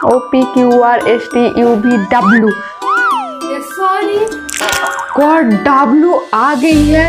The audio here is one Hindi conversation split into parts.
OPQRSTUVW। सॉरी गॉड, W आ गई है।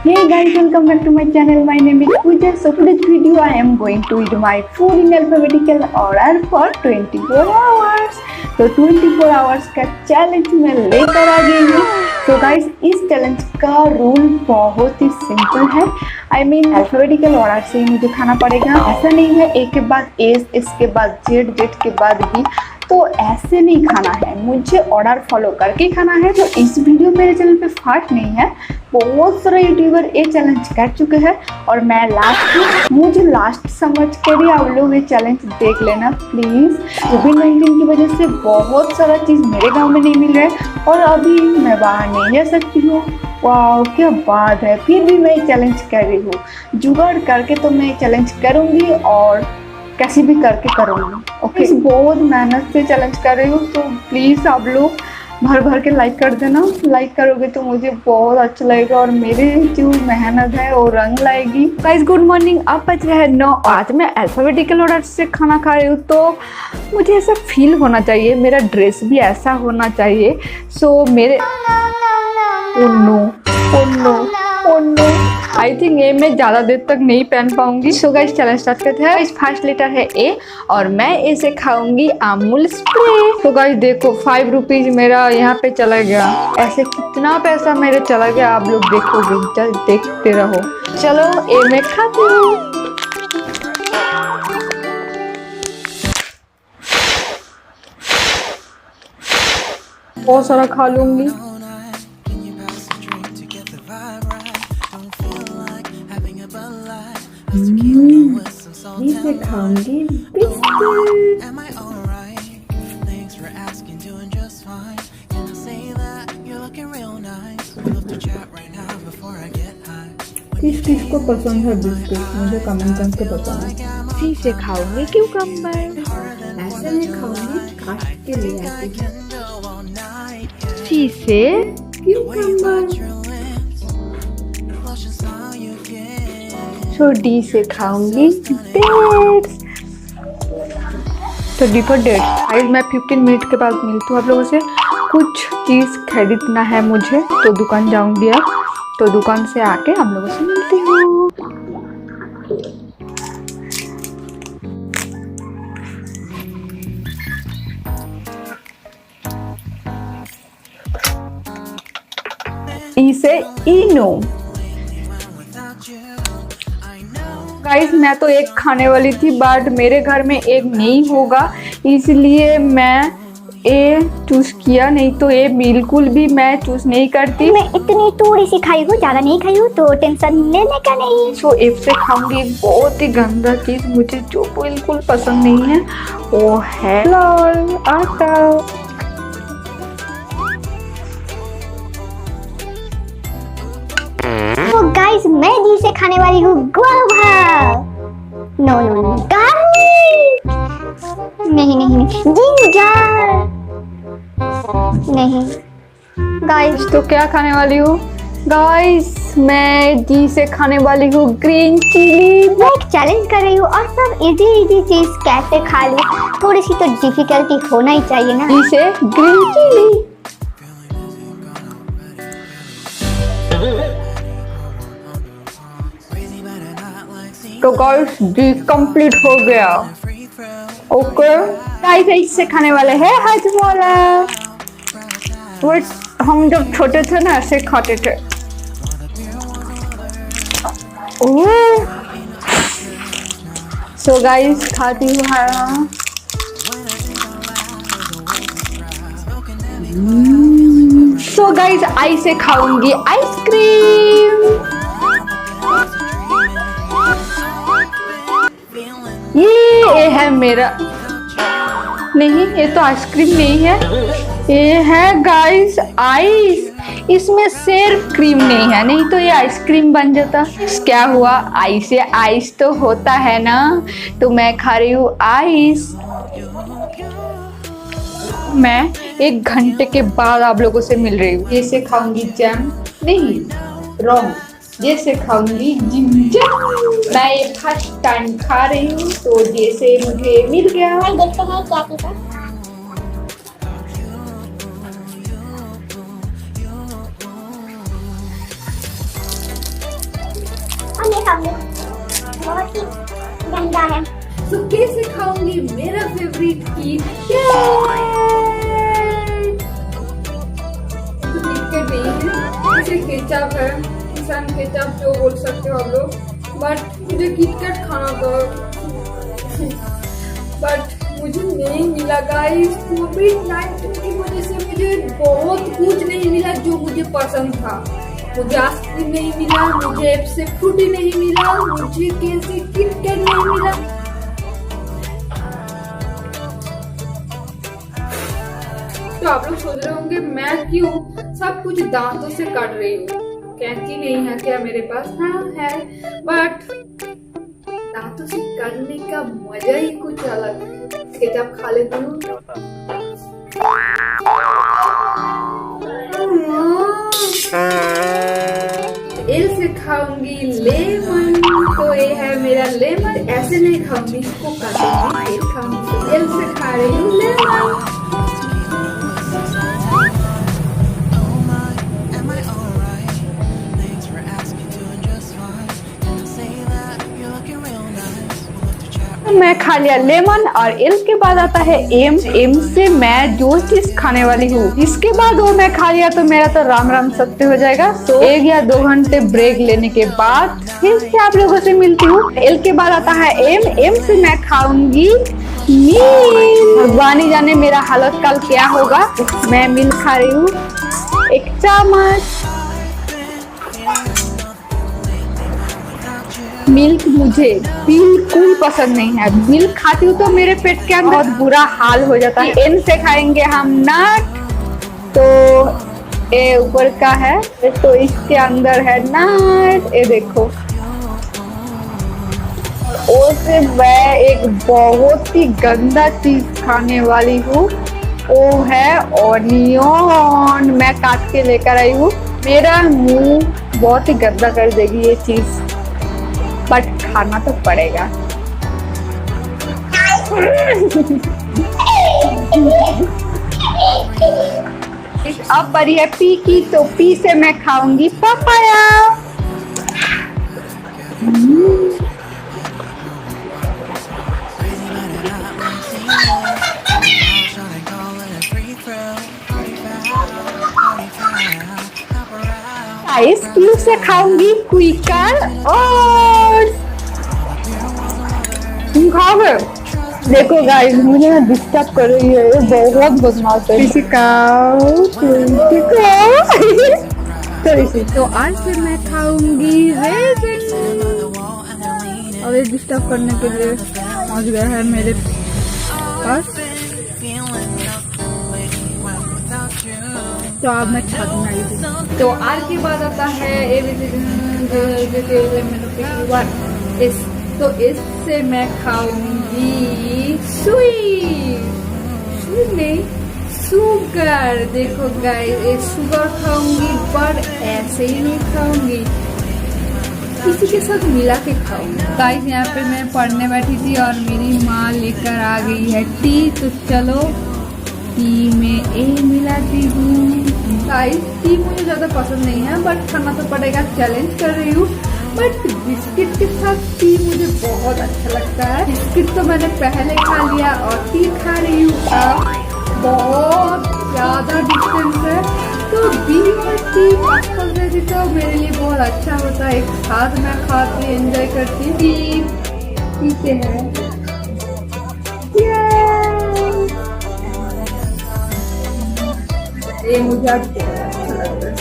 Hey guys, welcome back to my channel. My name is Pooja. So today's video I am going to eat my food in alphabetical order for 24 hours. तो 24 आवर्स का चैलेंज मैं लेकर आ गई हूँ। तो गाइस, इस चैलेंज का रूल बहुत ही सिंपल है। I mean अल्फाबेटिकल ऑर्डर से ही मुझे खाना पड़ेगा। ऐसा नहीं है ए के बाद एस, इसके बाद जेड, जेड के बाद बी, तो ऐसे नहीं खाना है, मुझे ऑर्डर फॉलो करके खाना है। तो इस वीडियो मेरे चैनल पे फर्स्ट नहीं है, बहुत सारे यूट्यूबर ये चैलेंज कर चुके हैं और मैं लास्ट हूँ। मुझे लास्ट समझ कर ही आप लोग ये चैलेंज देख लेना प्लीज़। कोविड-19 की वजह से बहुत सारा चीज़ मेरे गांव में नहीं मिल रहा है और अभी मैं बाहर नहीं जा सकती हूँ। वाह क्या बात है, फिर भी मैं चैलेंज कर रही हूँ। जुगाड़ करके तो मैं चैलेंज करूँगी और कैसे भी करके करूँगी। ओके, बहुत मेहनत से चैलेंज कर रही हूँ, तो प्लीज़ आप लोग भर भर के लाइक कर देना। लाइक करोगे तो मुझे बहुत अच्छा लगेगा और मेरी जो मेहनत है वो रंग लाएगी। गाइस गुड मॉर्निंग, अब बज रहे हैं 9। आज मैं अल्फाबेटिकल ऑर्डर से खाना खा रही हूँ, तो मुझे ऐसा फील होना चाहिए, मेरा ड्रेस भी ऐसा होना चाहिए। सो मेरे ओनो आई थिंक ये मैं ज़्यादा देर तक नहीं पहन पाऊंगी। सो गाइस चैलेंज स्टार्ट करते हैं। इस फर्स्ट लेटर है ए और मैं इसे खाऊंगी अमूल स्प्रे। तो गाइस देखो 5 रुपीज मेरा यहाँ पे चला गया। ऐसे कितना पैसा मेरे चला गया आप लोग देखोगे, चल देखते रहो। चलो ए मैं खाती हूँ। बहुत सारा खा लूंगी। इसे खाऊंगी बिस्किट। किसको पसंद है बिस्किट, मुझे कमेंट करके बताना। सी से खाऊंगी क्यूकम्बर। ऐसे में खाऊंगी काट के ले आती हूँ। सी से क्यूकम्बर। तो डी से खाऊंगी डेट्स। तो डी फॉर डेट्स। गाइस मैं 15 मिनट के बाद मिलती हूँ आप लोगों से। कुछ चीज़ खरीदना है मुझे, तो दुकान जाऊंगी अब। तो दुकान से आके हम लोगों से मिलती हूँ। ई से इनो। गाइस मैं तो एक खाने वाली थी, बट मेरे घर में एक नहीं होगा, इसलिए मैं ए चूज किया। नहीं तो ए बिल्कुल भी मैं चूज नहीं करती। मैं इतनी थोड़ी सी खाई हूँ, ज़्यादा नहीं खाई हूँ, तो टेंशन लेने का नहीं। सो एफ से खाऊंगी एक बहुत ही गंदा चीज, मुझे जो बिल्कुल पसंद नहीं है वो है लाल आटा। तो गाइस मैं डी से खाने वाली हूँ गुआवा। No garlic. नहीं जिंजर। नहीं गाइस, तो क्या खाने वाली हूँ? गाइस मैं डी से खाने वाली हूँ ग्रीन चिली। मैं एक चैलेंज कर रही हूँ और सब इजी चीज कैसे खा लूँ, थोड़ी सी तो डिफिकल्टी होना ही चाहिए ना। डी से ग्रीन चिली। तो गाइस डी कंप्लीट हो गया। ओके गाइस इससे खाने वाले हैं हजमोला। हम जब छोटे थे ना ऐसे खाते थे। सो गाइस खाती हूँ। सो गाइस आई से खाऊंगी आइसक्रीम। ये है मेरा, नहीं ये तो आइसक्रीम नहीं है, ये है गाइस आइस। इसमें सिर्फ क्रीम नहीं है, नहीं तो ये आइसक्रीम बन जाता। क्या हुआ, आइस से आइस तो होता है ना, तो मैं खा रही हूँ आइस। मैं 1 घंटे के बाद आप लोगों से मिल रही हूँ। जैसे खाऊंगी जैम, नहीं रॉन्ग, जैसे खाऊंगी जिंजर। मैं ये फर्स्ट टाइम खा रही हूँ, तो जैसे मुझे मिल गया। देखते हैं क्या चीज़ है। हम ये खाएंगे, बहुत ही गंदा है। तो कैसे खाऊंगी मेरा फेवरेट केक? जैसे केचप है, इंसान केचप जो बोल सकते हो आप लोग, बट मुझे किटकैट खाना था, बट मुझे नहीं मिला गाइस। कोविड-19 की वजह से मुझे बहुत कुछ नहीं मिला जो मुझे पसंद था। मुझे आइसक्रीम नहीं मिला, मुझे एप्स फ्रूटी नहीं मिला, मुझे कैसे किटकैट नहीं मिला। तो आप लोग सोच रहे होंगे मैं क्यों सब कुछ दांतों से काट रही हूँ। कैंची नहीं है क्या मेरे पास? हाँ है, बट दांतों से काटने का मजा ही कुछ अलग है। केचप खा लेती हूँ। एल से खाऊंगी लेमन, तो ये है मेरा लेमन। ऐसे नहीं खाऊंगी, इसको काटूंगी, एल खाऊंगी। एल से खा रही हूँ लेमन। मैं खा लिया लेमन, और एल के बाद आता है एम। एम से मैं जो चीज खाने वाली हूँ, इसके बाद वो मैं खा लिया तो मेरा तो राम राम सत्य हो जाएगा। तो 1 या 2 घंटे ब्रेक लेने के बाद फिर से आप लोगों से मिलती हूँ। एल के बाद आता है एम। एम से मैं खाऊंगी मिल। भगवान जाने मेरा हालत कल क्या होगा। मैं मिल खा रही हूँ 1 चम्मच। मिल्क मुझे बिल्कुल पसंद नहीं है। मिल्क खाती हूँ तो मेरे पेट के अंदर बहुत बुरा हाल हो जाता है। एन से खाएंगे हम नट, तो ये ऊपर का है, तो इसके अंदर है नट, ये देखो। और से मैं एक बहुत ही गंदा चीज खाने वाली हूँ, वो है ऑनियन। मैं काट के लेकर आई हूँ। मेरा मुंह बहुत ही गंदा कर देगी ये चीज, बट खाना तो पड़ेगा। अब बड़ी है पी की, तो पी से मैं खाऊंगी पपाया। गाइस क्यू से खाऊंगी क्विकर। और तुम खाओगे? देखो गाइस मुझे ना डिस्टर्ब कर रही है, ये बहुत बदमाश है। तो आज से मैं खाऊंगी रेज़न। और ये डिस्टर्ब करने के लिए पहुंच गया है मेरे पास। तो अब मैं छत में आई हूँ। तो आर के बाद आता है तो इससे मैं खाऊंगी स्वीट नहीं शुगर। देखो गाइस ये शुगर खाऊंगी, पर ऐसे ही नहीं खाऊंगी, किसी के साथ मिला के खाऊंगी। गाइस यहाँ पे मैं पढ़ने बैठी थी और मेरी माँ लेकर आ गई है टी, तो चलो टी में ए मिलाती हूँ। गाइस टी मुझे ज्यादा पसंद नहीं है, बट खाना तो पड़ेगा, चैलेंज कर रही हूँ। बट बिस्किट के साथ टी मुझे बहुत अच्छा लगता है। बिस्किट तो मैंने पहले खा लिया और टी खा रही हूँ। बहुत ज्यादा डिस्टेंस है, तो बी और टी आसपास रहती तो मेरे लिए बहुत अच्छा होता है। एक साथ मैं खाती एंजॉय करती। टी पीते हैं। ये मुझे आज बहुत अच्छा लगता है।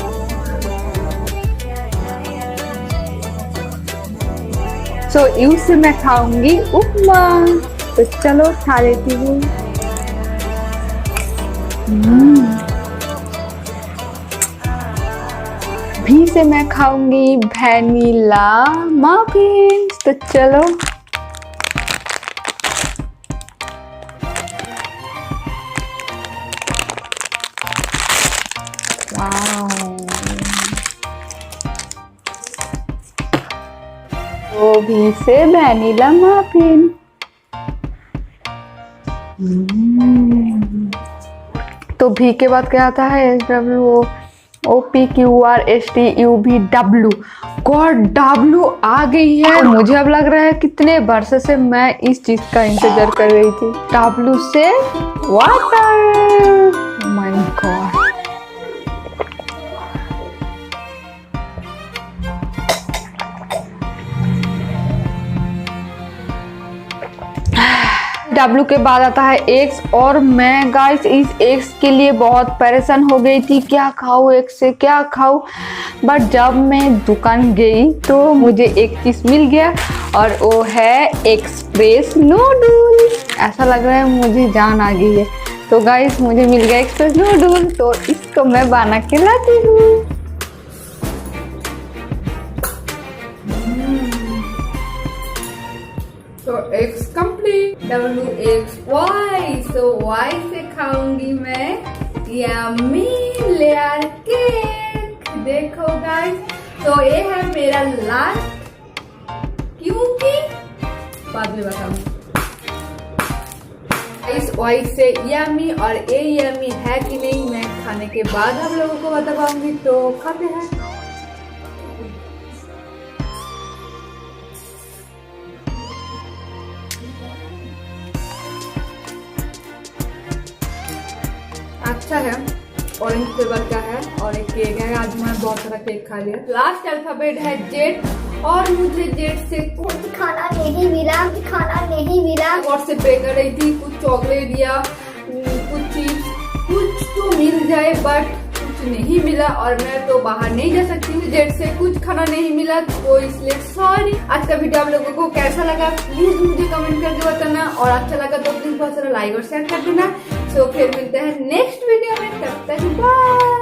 सो इससे मैं खाऊंगी उपमा, तो चलो खा लेती हूँ। से मैं खाऊंगी वैनिला मफिन। तो चलो तो भी से वैनिला मफिन। तो भी के बाद क्या आता है? SWOPQRSTUVW। गॉड, डब्लू आ गई है। मुझे अब लग रहा है कितने वर्ष से मैं इस चीज का इंतजार कर रही थी। डब्लू से वाटर। माय गॉड, डब्लू के बाद आता है एक्स। और मैं गाइस इस एक्स के लिए बहुत परेशान हो गई थी, क्या खाऊं, एक्स से क्या खाऊं। बट जब मैं दुकान गई तो मुझे एक चीज मिल गया और वो है एक्सप्रेस नूडल। ऐसा लग रहा है मुझे जान आ गई है। तो गाइस मुझे मिल गया एक्सप्रेस नूडल, तो इसको मैं बना के लाती हूँ। तो एक्स कंप्लीट। WXY। सो Y से खाऊंगी मैं यम्मी लेयर केक। देखो गाइस, तो ये है मेरा लास्ट, क्योंकि बाद में बताऊंगी। इस Y से यम्मी, और ये यम्मी है कि नहीं मैं खाने के बाद आप लोगों को बता पाऊंगी। तो खाते हैं। अच्छा है, ऑरेंज फ्लेवर का है और एक केक है। आज मैं बहुत सारा केक खा लिया। लास्ट अल्फाबेट है जेड, और मुझे जेड से कुछ खाना नहीं मिला, खाना नहीं मिला। और से पे कर रही थी, कुछ चॉकलेट या कुछ चीज, कुछ तो मिल जाए, बट कुछ नहीं मिला। और मैं तो बाहर नहीं जा सकती हूँ, जेड से कुछ खाना नहीं मिला, तो इसलिए सॉरी। आज का वीडियो आप लोगों को कैसा लगा प्लीज मुझे कमेंट करके बताना, और अच्छा लगा तो प्लीज बहुत सारा लाइक और शेयर कर देना। तो फिर मिलते हैं नेक्स्ट वीडियो में, तब तक बाय।